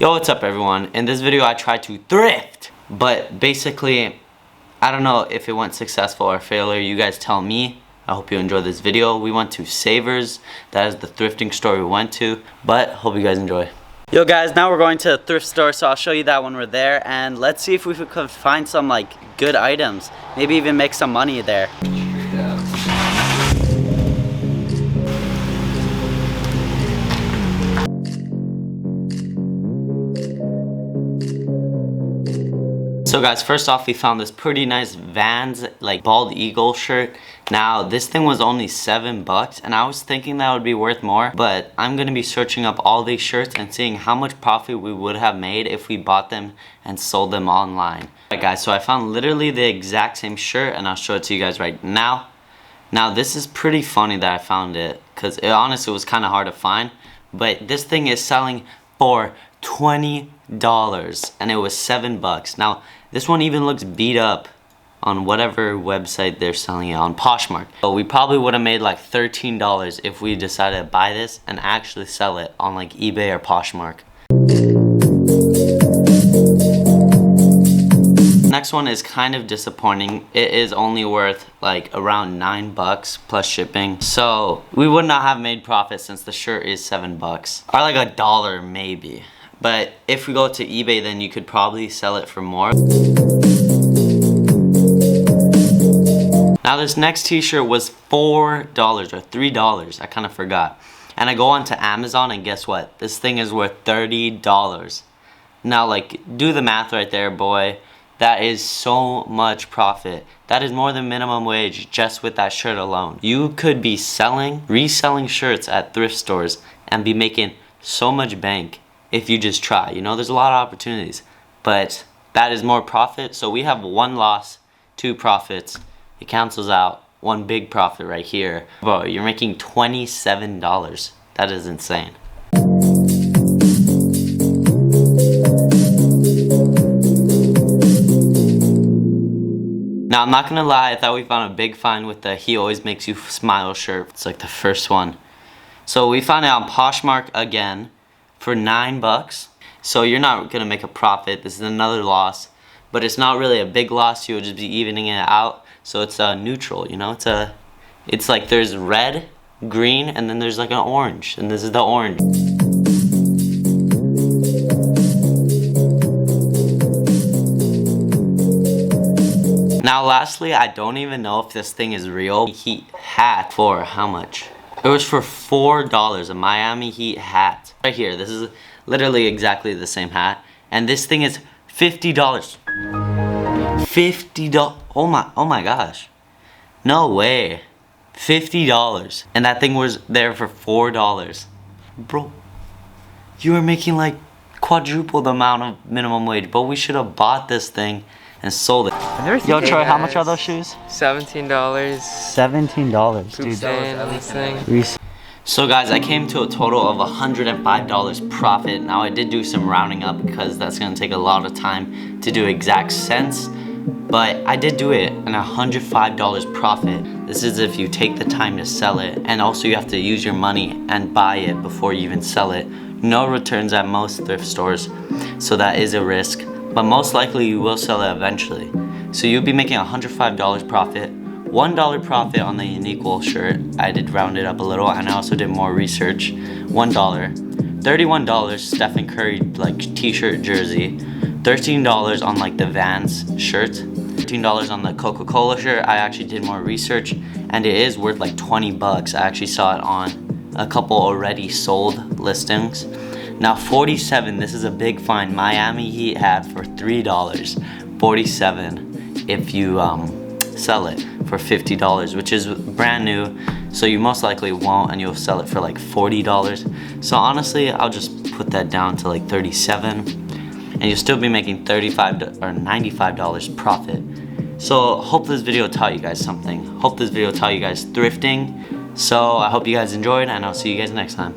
Yo, what's up everyone? In this video I tried to thrift, but basically I don't know if it went successful or failure. You guys tell me. I hope you enjoyed this video. We went to Savers. That is the thrifting store we went to, but hope you guys enjoy. Yo guys, now we're going to a thrift store, so I'll show you that when we're there, and let's see if we could find some like good items, maybe even make some money there. So guys, first off, we found this pretty nice Vans like bald eagle shirt. Now this thing was only $7 and I was thinking that would be worth more, but I'm gonna be searching up all these shirts and seeing how much profit we would have made if we bought them and sold them online. Alright guys, so I found literally the exact same shirt and I'll show it to you guys right now. Now this is pretty funny that I found it, because honestly it was kind of hard to find, but this thing is selling for $20 and it was $7. Now this one even looks beat up on whatever website they're selling it on, Poshmark. So we probably would have made like $13 if we decided to buy this and actually sell it on like eBay or Poshmark. Next one is kind of disappointing. It is only worth like around $9 plus shipping. So we would not have made profit since the shirt is $7 or like $1 maybe. But if we go to eBay, then you could probably sell it for more. Now this next t-shirt was $4 or $3, I kind of forgot. And I go onto Amazon and guess what? This thing is worth $30. Now like, do the math right there, boy. That is so much profit. That is more than minimum wage just with that shirt alone. You could be reselling shirts at thrift stores and be making so much bank if you just try. You know, there's a lot of opportunities, but that is more profit. So we have one loss, two profits. It cancels out, one big profit right here. Bro, you're making $27. That is insane. Now I'm not gonna lie, I thought we found a big find with the He Always Makes You Smile shirt. It's like the first one. So we found it on Poshmark again for $9. So you're not gonna make a profit. This is another loss, but it's not really a big loss. You'll just be evening it out. So it's neutral, you know. It's like there's red, green, and then there's like an orange, and this is the orange. Now lastly, I don't even know if this thing is real. Heat hat for how much? It was for $4, a Miami Heat hat. Right here, this is literally exactly the same hat. And this thing is $50. $50, oh my gosh. No way, $50. And that thing was there for $4. Bro, you are making like quadruple the amount of minimum wage, but we should have bought this thing and sold it. Yo, Troy, how much are those shoes? $17. $17, dude. So guys, I came to a total of $105 profit. Now I did do some rounding up because that's gonna take a lot of time to do exact cents, but I did do it, and $105 profit. This is if you take the time to sell it, and also you have to use your money and buy it before you even sell it. No returns at most thrift stores, so that is a risk. But most likely you will sell it eventually. So you'll be making $105 profit, $1 profit on the Uniqlo shirt. I did round it up a little, and I also did more research. $1, $31 Stephen Curry like t-shirt jersey, $13 on like the Vans shirt, $13 on the Coca-Cola shirt. I actually did more research, and it is worth like $20. I actually saw it on a couple already sold listings. Now $47, this is a big find. Miami Heat hat for $3. $47 if you sell it for $50, which is brand new. So you most likely won't, and you'll sell it for like $40. So honestly, I'll just put that down to like $37, and you'll still be making $35 or $95 profit. So hope this video taught you guys something. Hope this video taught you guys thrifting. So I hope you guys enjoyed, and I'll see you guys next time.